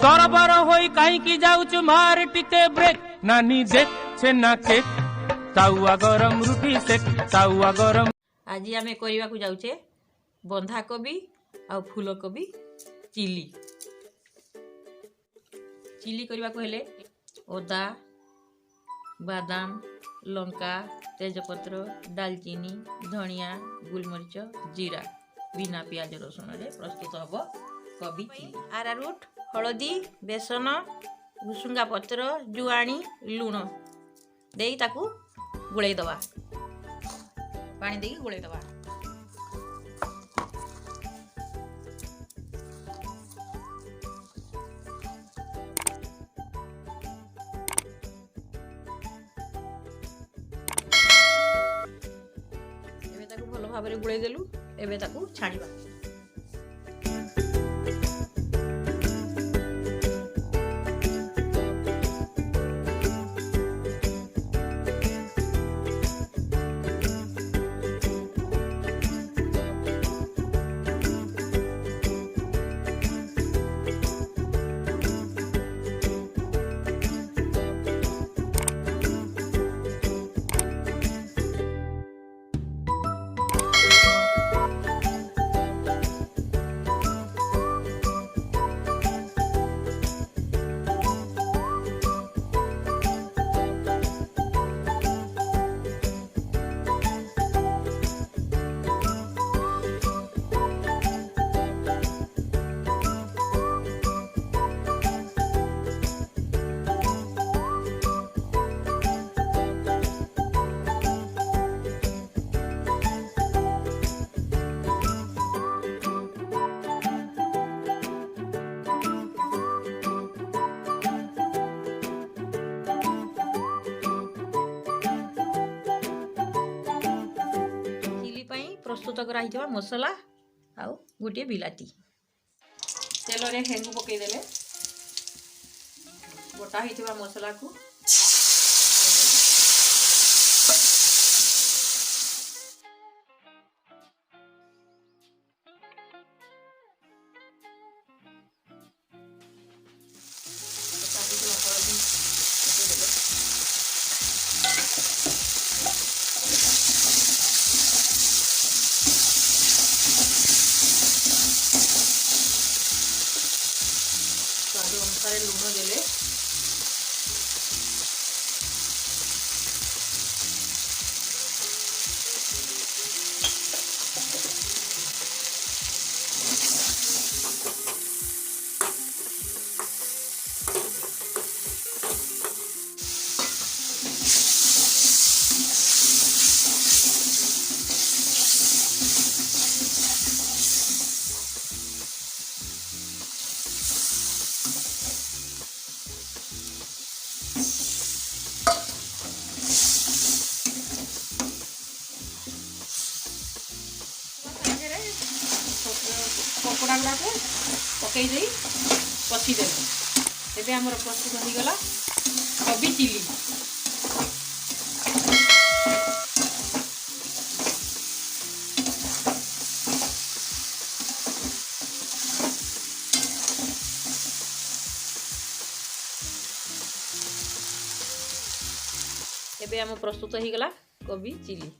तरबर होई कहीं जाऊचु मार टिके ब्रेक नानी देख छेना केक ताउआ गरम रुटी सेक ताउआ गरम। आज आम करने को जाऊे बंधा कोबी आ फूल कोबी चिली। चिली करने को हेले ओदा बादाम लंका तेजपत्र दालचीनी धनिया गुलमरीच जीरा बिना प्याज रसुण रे प्रस्तुत हम कोबी चिली। आरारूट हलदी बेसन भुसुंगा पत्र जुआणी लुण दे ताकू गुड़े दवा पानी दे गुड़े दवा। भल भाव गुड़े देलु एबे ताकू छाणीबा। प्रस्तुत कर मसला आउ गोटे बिलाती तेल रे हेंगु पकईदे गोटा होता मसला को अनुसार लुण देले कपड़ा गुड़ा को पकई दे कषिदे। एबे हमर प्रस्तुत हो गला कोबी चिली। एबे हम प्रस्तुत हो गला कोबी चिली।